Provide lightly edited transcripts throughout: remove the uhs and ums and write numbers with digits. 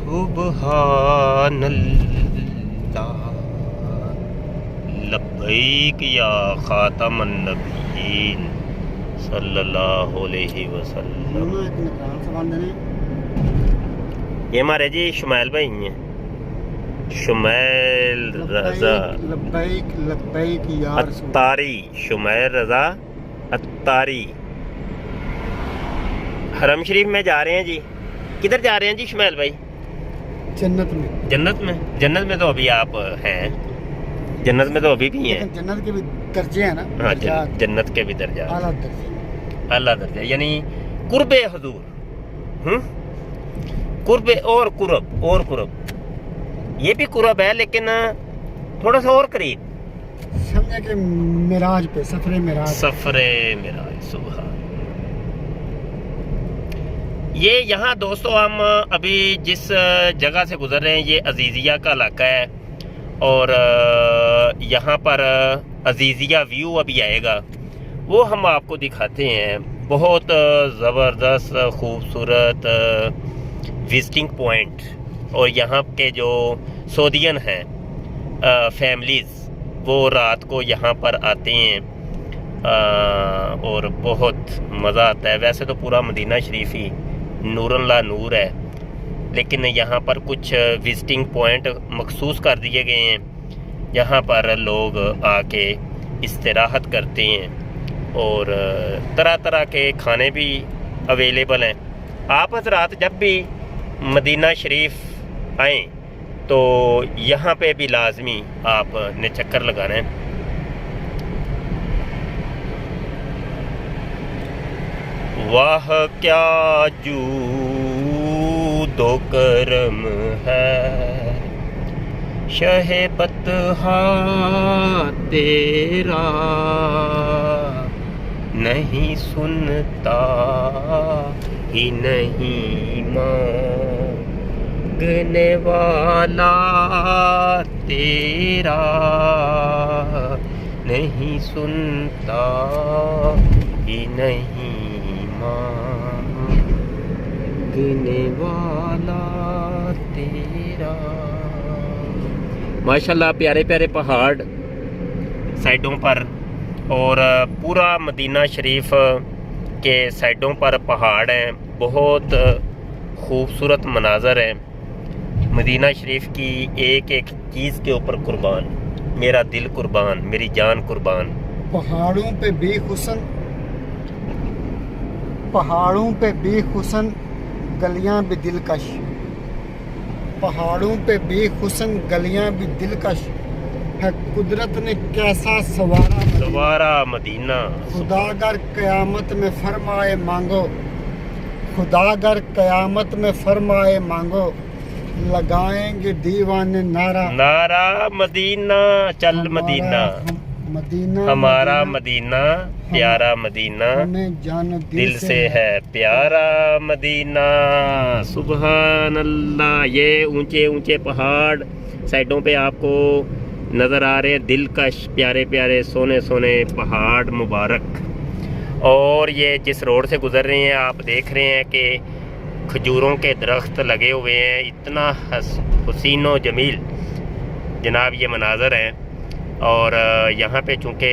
सुबहानल्लाह लब्बैक या खातमन नबीयीन सल्लल्लाहु अलैहि वसल्लम। ये हमारे जी शुमैल भाई हैं, शुमैल रजा लब्बैक लब्बैक या रसूल अत्तारी, शुमैल रजा अत्तारी हरम शरीफ में जा रहे हैं जी। किधर जा रहे हैं जी शुमैल भाई? जन्नत में। जन्नत में? जन्नत में तो अभी आप हैं, जन्नत में तो अभी भी हैं। जन्नत के भी दर्जे हैं ना। हाँ, जन्नत के भी दर्जा, आला दर्जे, अल्लाह दर्जा यानी कुर्बे हुजूर, कुर्बे और कुरब ये भी कुरब है लेकिन थोड़ा सा और करीब, समझे कि मिराज पे, सफरे मिराज सुबह। ये यहाँ दोस्तों हम अभी जिस जगह से गुजर रहे हैं ये अजीज़िया का इलाका है और यहाँ पर अजीज़िया व्यू अभी आएगा, वो हम आपको दिखाते हैं। बहुत ज़बरदस्त खूबसूरत विजिटिंग पॉइंट, और यहाँ के जो सऊदीयन हैं फैमिलीज़ वो रात को यहाँ पर आते हैं और बहुत मज़ा आता है। वैसे तो पूरा मदीना शरीफ ही नूरल्ला नूर है, लेकिन यहाँ पर कुछ विजिटिंग पॉइंट मखसूस कर दिए गए हैं, यहाँ पर लोग आके इस्तिराहत करते हैं और तरह तरह के खाने भी अवेलेबल हैं। आप हज़रात जब भी मदीना शरीफ आएँ तो यहाँ पे भी लाजमी आपने चक्कर लगाना है। वाह क्या जूदो करम है शहे बतहा तेरा, नहीं सुनता ही नहीं मांगने वाला तेरा, नहीं सुनता ही नहीं मांगने वाला तेरा। माशाल्लाह प्यारे प्यारे पहाड़ साइडों पर, और पूरा मदीना शरीफ के साइडों पर पहाड़ हैं। बहुत खूबसूरत मनाज़र हैं। मदीना शरीफ की एक एक चीज़ के ऊपर कुर्बान, मेरा दिल कुर्बान, मेरी जान कुर्बान। पहाड़ों पे बेहुसन, पहाड़ों पे बेहुसन गलियां भी दिलकश, पहाड़ों पे बेहुसन गलियां भी दिलकश है। कुदरत ने कैसा सवारा मदीना। खुदागर क़यामत में फरमाए मांगो, खुदागर क़यामत में फरमाए मांगो, लगाएंगे दीवाने नारा मदीना चल मदीना, हमारा मदीना प्यारा मदीना, हमें दिल से है प्यारा मदीना। सुभान अल्लाह। ये ऊंचे ऊंचे पहाड़ साइडों पे आपको नज़र आ रहे हैं, दिलकश प्यारे प्यारे सोने सोने पहाड़ मुबारक। और ये जिस रोड से गुज़र रहे हैं आप देख रहे हैं कि खजूरों के दरख्त लगे हुए हैं, इतना हसीन व जमील जनाब ये मनाज़र हैं। और यहाँ पे चूँकि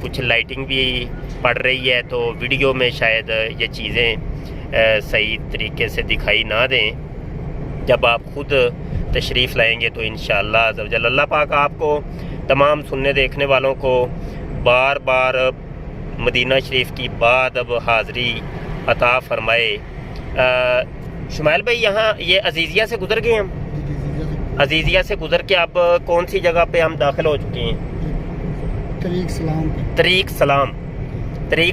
कुछ लाइटिंग भी पड़ रही है तो वीडियो में शायद ये चीज़ें सही तरीके से दिखाई ना दें। जब आप खुद तशरीफ़ लाएंगे तो इंशाअल्लाह अज़्ज़वजल अल्लाह पाक आपको तमाम सुनने देखने वालों को बार बार मदीना शरीफ की बाद अब हाज़री अता फ़रमाए। शुमैल भाई यहाँ ये अजीज़िया से गुज़र गए हम, अजीज़िया से गुज़र के अब कौन सी जगह पे हम दाखिल हो चुके हैं? तरीक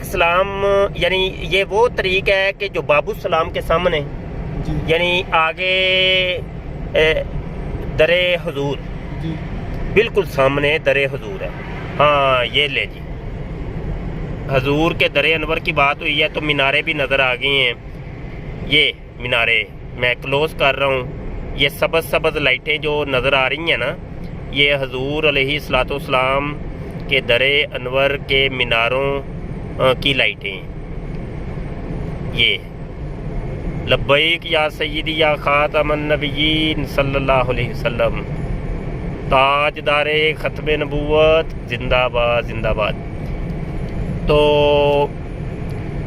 सलाम यानी ये वो तरीक है कि जो बाबू सलाम के सामने, यानी आगे दरे हुजूर, बिल्कुल सामने दरे हुजूर है। हाँ ये ले जी, हुजूर के दरे अनवर की बात हुई है तो मीनारे भी नज़र आ गई हैं। ये मीनारे मैं क्लोज़ कर रहा हूँ, ये सबज़ सबज़ लाइटें जो नज़र आ रही हैं ना, ये हुजूर अलैहिस्सलाम के दरे अनवर के मीनारों की लाइटें। ये लब्बैक या सय्यदी या खातमन नबिय्यीन सल्लल्लाहु अलैहि वसल्लम, ताजदारे ख़त्म नबूवत जिंदाबाद जिंदाबाद। तो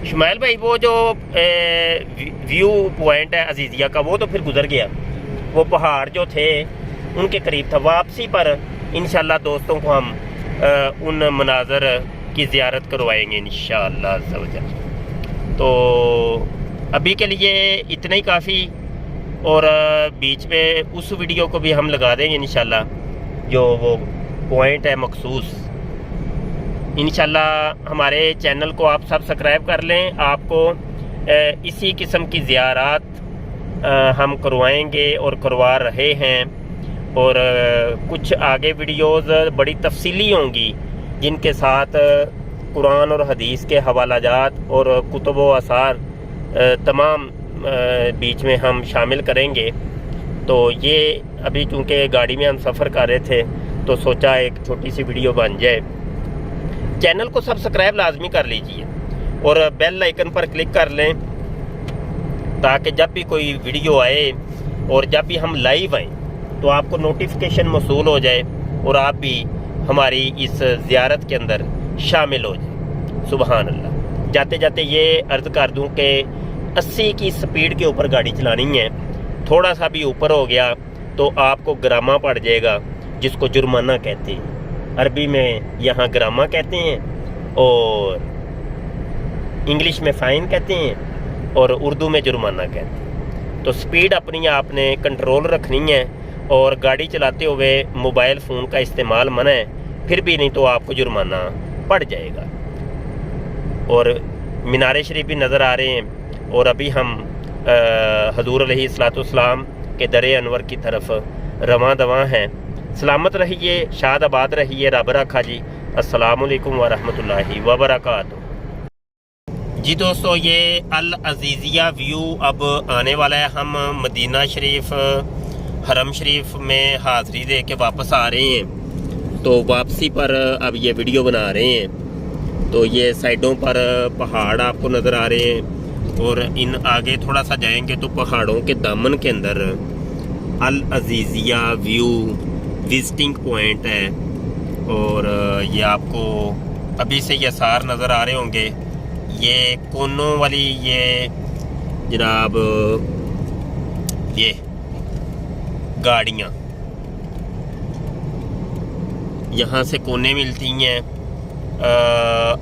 शुमाइल भाई वो जो व्यू पॉइंट है अजीज़िया का वो तो फिर गुजर गया, वो पहाड़ जो थे उनके करीब था। वापसी पर इंशाल्लाह दोस्तों को हम उन मनाज़र की ज़ियारत करवाएंगे इंशाल्लाह अज़्ज़वजल। तो अभी के लिए इतना ही काफ़ी, और बीच में उस वीडियो को भी हम लगा देंगे इंशाल्लाह, जो वो पॉइंट है मखसूस। इंशाल्लाह हमारे चैनल को आप सब्सक्राइब कर लें, आपको इसी किस्म की ज़ियारत हम करवाएंगे और करवा रहे हैं। और कुछ आगे वीडियोज़ बड़ी तफसीली होंगी जिनके साथ कुरान और हदीस के हवालाजात और कुतुब व आसार तमाम बीच में हम शामिल करेंगे। तो ये अभी चूँकि गाड़ी में हम सफ़र कर रहे थे तो सोचा एक छोटी सी वीडियो बन जाए। चैनल को सब्सक्राइब लाजमी कर लीजिए और बेल आइकन पर क्लिक कर लें, ताकि जब भी कोई वीडियो आए और जब भी हम लाइव आएँ तो आपको नोटिफिकेशन मौसूल हो जाए और आप भी हमारी इस ज़ियारत के अंदर शामिल हो जाए। सुबहान अल्लाह। जाते जाते ये अर्ज़ कर दूं कि 80 की स्पीड के ऊपर गाड़ी चलानी है। थोड़ा सा भी ऊपर हो गया तो आपको ग्रामा पड़ जाएगा, जिसको जुर्माना कहते हैं। अरबी में यहाँ ग्रामा कहते हैं और इंग्लिश में फ़ाइन कहते हैं और उर्दू में जुर्माना कहते हैं। तो स्पीड अपनी आपने कंट्रोल रखनी है और गाड़ी चलाते हुए मोबाइल फ़ोन का इस्तेमाल मना है, फिर भी नहीं तो आपको जुर्माना पड़ जाएगा। और मीनार शरीफ भी नज़र आ रहे हैं और अभी हम हजूर अलैहिस्सलाम के दरे अनवर की तरफ रवां दवां हैं। सलामत रहिए, शाद आबाद रहिए, रब रखा जी। अस्सलामु अलैकुम व रहमतुल्लाहि व बरकातुहू। जी दोस्तों, ये अल अजीज़िया व्यू अब आने वाला है। हम मदीना शरीफ हरम शरीफ में हाज़री दे के वापस आ रहे हैं, तो वापसी पर अब ये वीडियो बना रहे हैं। तो ये साइडों पर पहाड़ आपको नज़र आ रहे हैं और इन आगे थोड़ा सा जाएंगे तो पहाड़ों के दामन के अंदर अल अजीज़िया व्यू विजिटिंग पॉइंट है। और ये आपको अभी से ये आसार नज़र आ रहे होंगे। ये कोनों वाली ये जनाब ये गाड़ियाँ यहाँ से कोने मिलती हैं।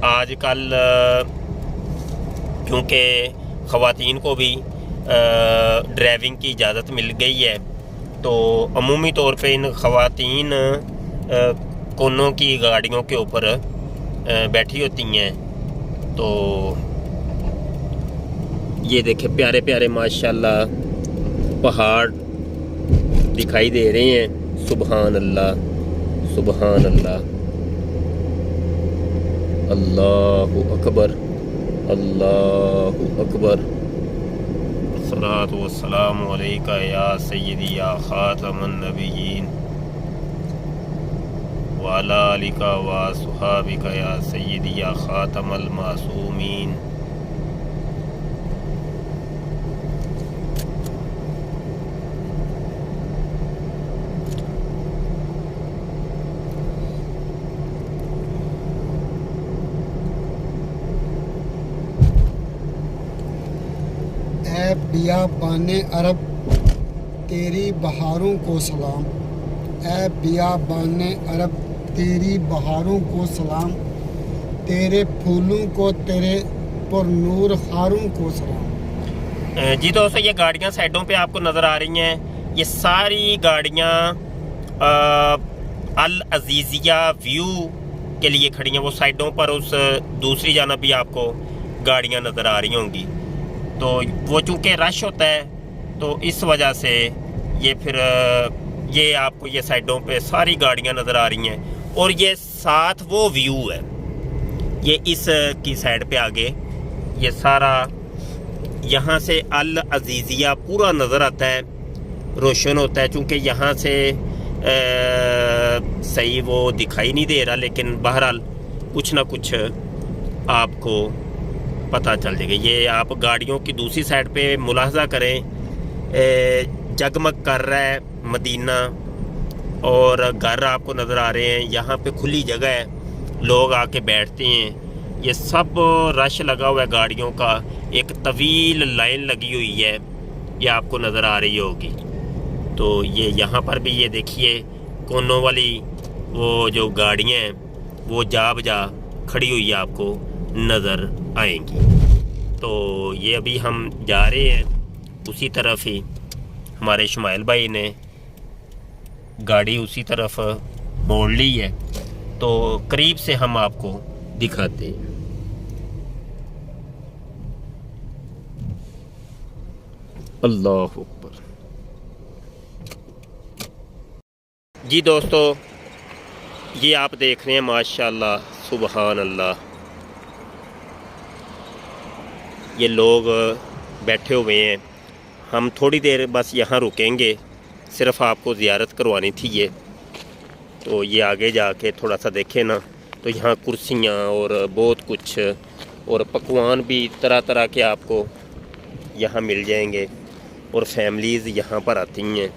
आजकल क्योंकि ख़वातीन को भी ड्राइविंग की इजाज़त मिल गई है, तो अमूमी तौर पे इन ख़वातीन कोनों की गाड़ियों के ऊपर बैठी होती हैं। तो ये देखें प्यारे प्यारे माशाल्लाह पहाड़ दिखाई दे रहे हैं। सुबहान अल्लाह, सुबहान अल्लाह, अल्लाहु अकबर, अल्लाहु अकबर। अस्सलातु वस्सलामु अलैका या सय्यदी या खातमन नबिय्यीन व अला आलिका व असहाबिका या सय्यदी या खातमल मासूमीन। ऐ बियाबाने अरब तेरी बहारों को सलाम, ऐ बियाबाने अरब तेरी बहारों को सलाम, तेरे फूलों को तेरे पुरनूर हारों को सलाम। जी दोस्तों, ये गाड़ियाँ साइडों पे आपको नज़र आ रही हैं। ये सारी गाड़ियाँ अल अजीज़िया व्यू के लिए खड़ी हैं। वो साइडों पर उस दूसरी जानब भी आपको गाड़ियाँ नज़र आ रही होंगी। तो वो चूँकि रश होता है तो इस वजह से ये फिर ये आपको ये साइडों पे सारी गाड़ियाँ नज़र आ रही हैं। और ये साथ वो व्यू है, ये इस की साइड पे आगे ये सारा यहाँ से अल अजीज़िया पूरा नज़र आता है, रोशन होता है। चूँकि यहाँ से सही वो दिखाई नहीं दे रहा, लेकिन बहरहाल कुछ ना कुछ आपको पता चल जाएगा। ये आप गाड़ियों की दूसरी साइड पे मुलाहजा करें, जगमग कर रहा है मदीना और घर आपको नज़र आ रहे हैं। यहाँ पे खुली जगह है, लोग आके बैठते हैं। ये सब रश लगा हुआ है गाड़ियों का, एक तवील लाइन लगी हुई है, ये आपको नज़र आ रही होगी। तो ये यहाँ पर भी ये देखिए कोनों वाली वो जो गाड़ियाँ हैं वो जा बजा खड़ी हुई आपको नज़र आएंगी। तो ये अभी हम जा रहे हैं उसी तरफ ही, हमारे शुमाइल भाई ने गाड़ी उसी तरफ मोड़ ली है, तो करीब से हम आपको दिखाते हैं। अल्लाह अकबर। जी दोस्तों, ये आप देख रहे हैं माशाल्लाह सुबहान अल्लाह, ये लोग बैठे हुए हैं। हम थोड़ी देर बस यहाँ रुकेंगे, सिर्फ आपको ज़ियारत करवानी थी ये। तो ये आगे जाके थोड़ा सा देखें ना, तो यहाँ कुर्सियाँ और बहुत कुछ और पकवान भी तरह तरह के आपको यहाँ मिल जाएंगे और फैमिलीज़ यहाँ पर आती हैं।